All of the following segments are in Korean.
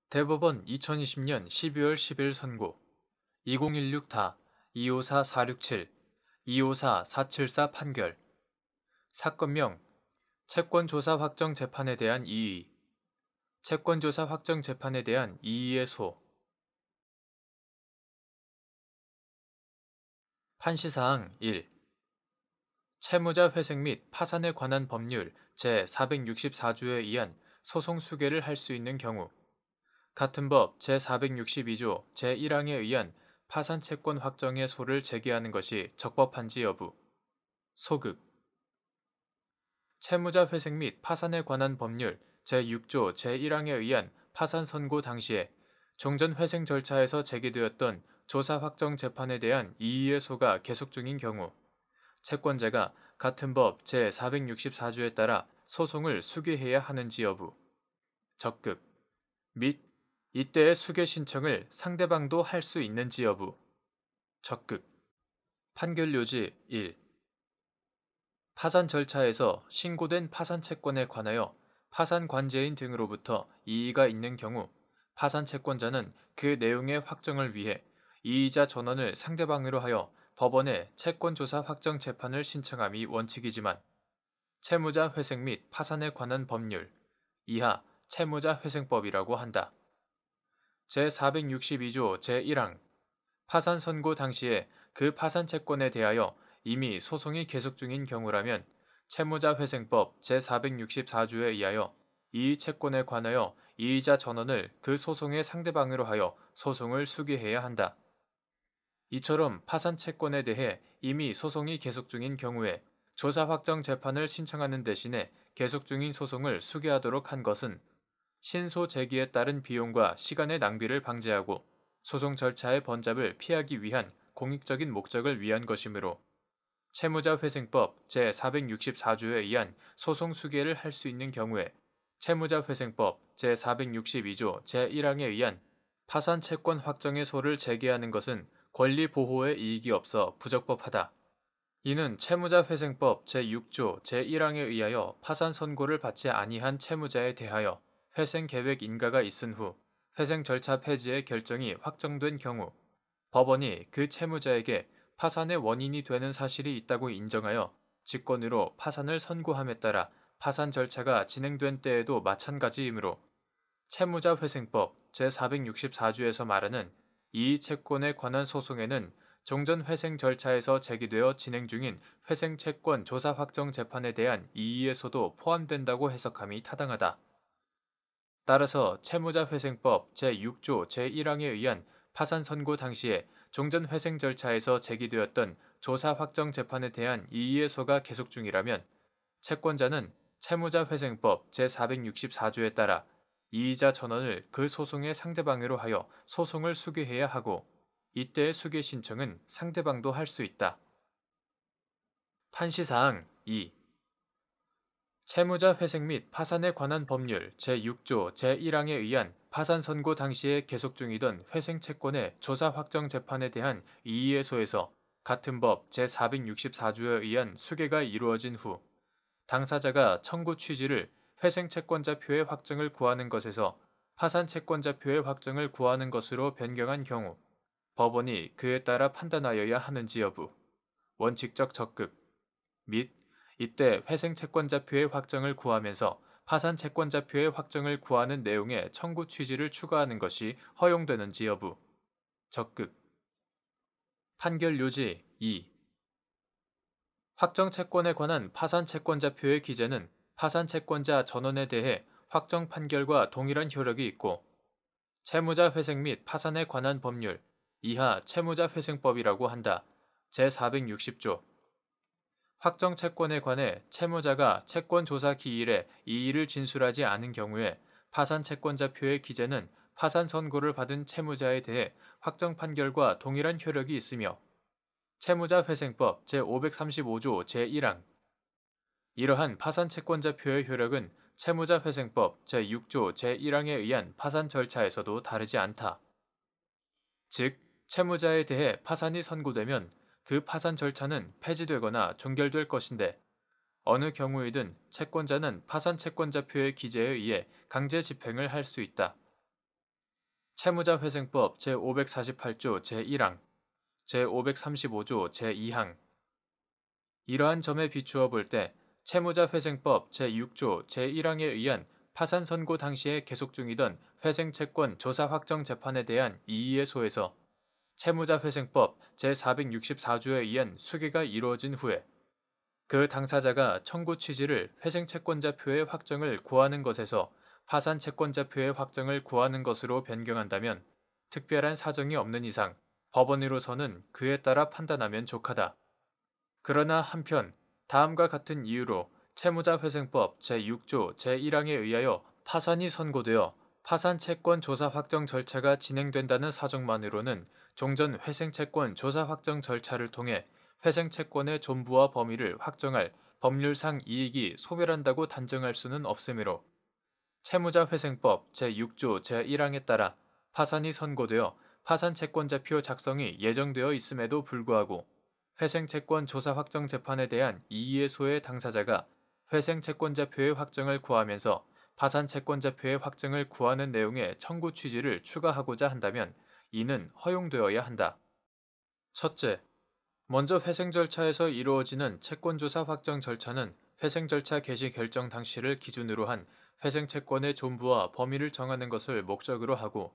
대법원 2020년 12월 10일 선고 2016다 254467 254474 판결 사건명 채권조사 확정 재판에 대한 이의 채권조사 확정 재판에 대한 이의의 소 판시사항 1. 채무자 회생 및 파산에 관한 법률 제464조에 의한 소송 수개를 할 수 있는 경우 같은 법 제462조 제1항에 의한 파산채권 확정의 소를 제기하는 것이 적법한지 여부. 소극. 채무자 회생 및 파산에 관한 법률 제6조 제1항에 의한 파산 선고 당시에 종전 회생 절차에서 제기되었던 조사 확정 재판에 대한 이의의 소가 계속 중인 경우 채권자가 같은 법 제464조에 따라 소송을 수개해야 하는지 여부. 적극. 및 이때의 수개 신청을 상대방도 할 수 있는지 여부. 적극. 판결 요지 1. 파산 절차에서 신고된 파산 채권에 관하여 파산 관제인 등으로부터 이의가 있는 경우 파산 채권자는 그 내용의 확정을 위해 이의자 전원을 상대방으로 하여 법원에 채권조사 확정 재판을 신청함이 원칙이지만 채무자 회생 및 파산에 관한 법률 이하 채무자 회생법이라고 한다. 제462조 제1항 파산 선고 당시에 그 파산 채권에 대하여 이미 소송이 계속 중인 경우라면 채무자 회생법 제464조에 의하여 이의 채권에 관하여 이의자 전원을 그 소송의 상대방으로 하여 소송을 수기해야 한다. 이처럼 파산 채권에 대해 이미 소송이 계속 중인 경우에 조사 확정 재판을 신청하는 대신에 계속 중인 소송을 수기하도록 한 것은 신소 제기에 따른 비용과 시간의 낭비를 방지하고 소송 절차의 번잡을 피하기 위한 공익적인 목적을 위한 것이므로 채무자 회생법 제464조에 의한 소송 수개를 할 수 있는 경우에 채무자 회생법 제462조 제1항에 의한 파산 채권 확정의 소를 제기하는 것은 권리 보호에 이익이 없어 부적법하다. 이는 채무자 회생법 제6조 제1항에 의하여 파산 선고를 받지 아니한 채무자에 대하여 회생 계획 인가가 있은 후 회생 절차 폐지의 결정이 확정된 경우 법원이 그 채무자에게 파산의 원인이 되는 사실이 있다고 인정하여 직권으로 파산을 선고함에 따라 파산 절차가 진행된 때에도 마찬가지이므로 채무자 회생법 제464조에서 말하는 이의 채권에 관한 소송에는 종전 회생 절차에서 제기되어 진행 중인 회생 채권 조사 확정 재판에 대한 이의에서도 포함된다고 해석함이 타당하다. 따라서 채무자 회생법 제6조 제1항에 의한 파산 선고 당시에 종전 회생 절차에서 제기되었던 조사 확정 재판에 대한 이의의 소가 계속 중이라면 채권자는 채무자 회생법 제464조에 따라 이의자 전원을 그 소송의 상대방으로 하여 소송을 수개해야 하고 이때의 수개 신청은 상대방도 할 수 있다. 판시사항 2. 채무자 회생 및 파산에 관한 법률 제6조 제1항에 의한 파산 선고 당시에 계속 중이던 회생 채권의 조사 확정 재판에 대한 이의의 소에서 같은 법 제464조에 의한 수개가 이루어진 후 당사자가 청구 취지를 회생 채권자표의 확정을 구하는 것에서 파산 채권자표의 확정을 구하는 것으로 변경한 경우 법원이 그에 따라 판단하여야 하는지 여부, 원칙적 적극 및 이때 회생 채권자표의 확정을 구하면서 파산 채권자표의 확정을 구하는 내용의 청구 취지를 추가하는 것이 허용되는지 여부. 적극. 판결 요지 2. 확정 채권에 관한 파산 채권자표의 기재는 파산 채권자 전원에 대해 확정 판결과 동일한 효력이 있고 채무자 회생 및 파산에 관한 법률 이하 채무자 회생법이라고 한다. 제460조. 확정 채권에 관해 채무자가 채권 조사 기일에 이의를 진술하지 않은 경우에 파산 채권자표의 기재는 파산 선고를 받은 채무자에 대해 확정 판결과 동일한 효력이 있으며 채무자 회생법 제535조 제1항 이러한 파산 채권자표의 효력은 채무자 회생법 제6조 제1항에 의한 파산 절차에서도 다르지 않다. 즉, 채무자에 대해 파산이 선고되면 그 파산 절차는 폐지되거나 종결될 것인데 어느 경우이든 채권자는 파산 채권자표의 기재에 의해 강제 집행을 할 수 있다. 채무자회생법 제548조 제1항, 제535조 제2항. 이러한 점에 비추어 볼 때 채무자회생법 제6조 제1항에 의한 파산 선고 당시에 계속 중이던 회생채권 조사 확정 재판에 대한 이의의 소에서 채무자회생법 제464조에 의한 수개가 이루어진 후에 그 당사자가 청구 취지를 회생채권자표의 확정을 구하는 것에서 파산채권자표의 확정을 구하는 것으로 변경한다면 특별한 사정이 없는 이상 법원으로서는 그에 따라 판단하면 족하다. 그러나 한편 다음과 같은 이유로 채무자회생법 제6조 제1항에 의하여 파산이 선고되어 파산채권 조사 확정 절차가 진행된다는 사정만으로는 종전 회생채권 조사 확정 절차를 통해 회생채권의 존부와 범위를 확정할 법률상 이익이 소멸한다고 단정할 수는 없으므로 채무자회생법 제6조 제1항에 따라 파산이 선고되어 파산채권자표 작성이 예정되어 있음에도 불구하고 회생채권 조사 확정 재판에 대한 이의의 소의 당사자가 회생채권자표의 확정을 구하면서 파산채권자표의 확정을 구하는 내용의 청구 취지를 추가하고자 한다면 이는 허용되어야 한다. 첫째, 먼저 회생 절차에서 이루어지는 채권조사 확정 절차는 회생 절차 개시 결정 당시를 기준으로 한 회생채권의 존부와 범위를 정하는 것을 목적으로 하고,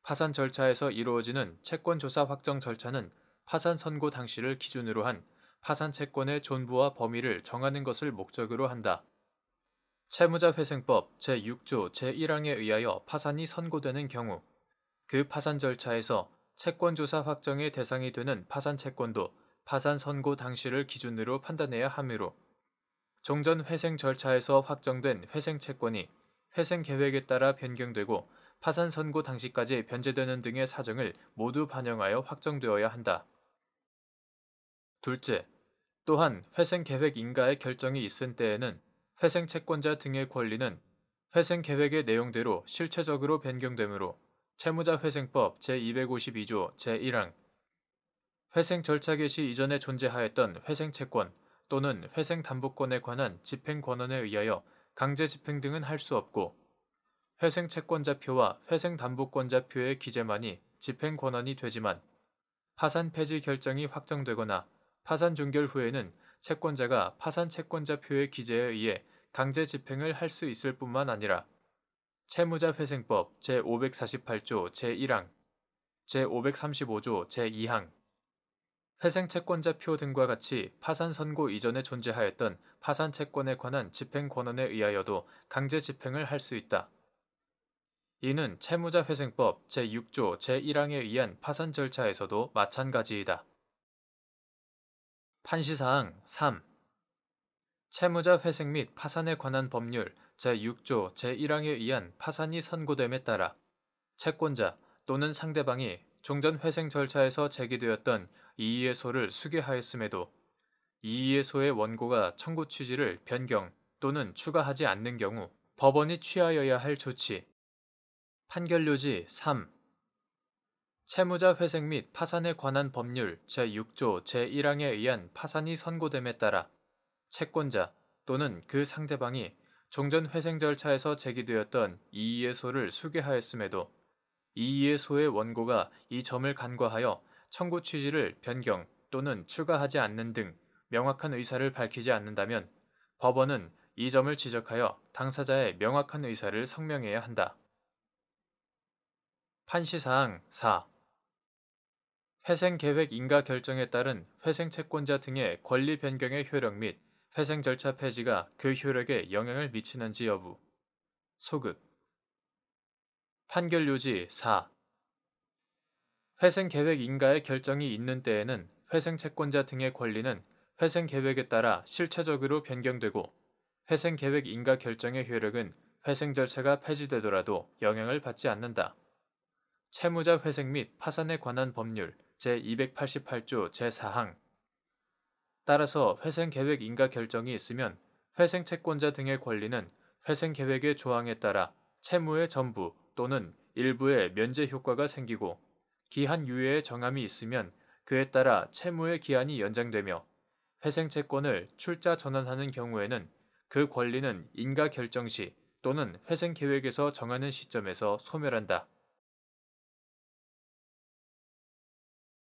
파산 절차에서 이루어지는 채권조사 확정 절차는 파산 선고 당시를 기준으로 한 파산채권의 존부와 범위를 정하는 것을 목적으로 한다. 채무자회생법 제6조 제1항에 의하여 파산이 선고되는 경우 그 파산 절차에서 채권조사 확정의 대상이 되는 파산채권도 파산 선고 당시를 기준으로 판단해야 하므로 종전 회생 절차에서 확정된 회생채권이 회생계획에 따라 변경되고 파산 선고 당시까지 변제되는 등의 사정을 모두 반영하여 확정되어야 한다. 둘째, 또한 회생계획 인가의 결정이 있은 때에는 회생채권자 등의 권리는 회생계획의 내용대로 실체적으로 변경되므로 채무자회생법 제252조 제1항 회생 절차 개시 이전에 존재하였던 회생채권 또는 회생담보권에 관한 집행권한에 의하여 강제집행 등은 할 수 없고 회생채권자표와 회생담보권자표의 기재만이 집행권한이 되지만 파산 폐지 결정이 확정되거나 파산 종결 후에는 채권자가 파산채권자표의 기재에 의해 강제 집행을 할 수 있을 뿐만 아니라 채무자회생법 제548조 제1항, 제535조 제2항 회생채권자표 등과 같이 파산 선고 이전에 존재하였던 파산채권에 관한 집행권한에 의하여도 강제 집행을 할 수 있다. 이는 채무자회생법 제6조 제1항에 의한 파산 절차에서도 마찬가지이다. 판시사항 3. 채무자 회생 및 파산에 관한 법률 제6조 제1항에 의한 파산이 선고됨에 따라 채권자 또는 상대방이 종전 회생 절차에서 제기되었던 이의의 소를 수개하였음에도 이의의 소의 원고가 청구 취지를 변경 또는 추가하지 않는 경우 법원이 취하여야 할 조치. 판결료지 3. 채무자 회생 및 파산에 관한 법률 제6조 제1항에 의한 파산이 선고됨에 따라 채권자 또는 그 상대방이 종전 회생 절차에서 제기되었던 이의의 소를 수개하였음에도 이의의 소의 원고가 이 점을 간과하여 청구 취지를 변경 또는 추가하지 않는 등 명확한 의사를 밝히지 않는다면 법원은 이 점을 지적하여 당사자의 명확한 의사를 성명해야 한다. 판시사항 4. 회생계획 인가 결정에 따른 회생채권자 등의 권리 변경의 효력 및 회생 절차 폐지가 그 효력에 영향을 미치는지 여부. 소급. 판결료지 4. 회생계획 인가의 결정이 있는 때에는 회생채권자 등의 권리는 회생계획에 따라 실체적으로 변경되고 회생계획 인가 결정의 효력은 회생 절차가 폐지되더라도 영향을 받지 않는다. 채무자 회생 및 파산에 관한 법률 제288조 제4항. 따라서 회생계획 인가 결정이 있으면 회생채권자 등의 권리는 회생계획의 조항에 따라 채무의 전부 또는 일부의 면제 효과가 생기고 기한 유예의 정함이 있으면 그에 따라 채무의 기한이 연장되며 회생채권을 출자 전환하는 경우에는 그 권리는 인가 결정 시 또는 회생계획에서 정하는 시점에서 소멸한다.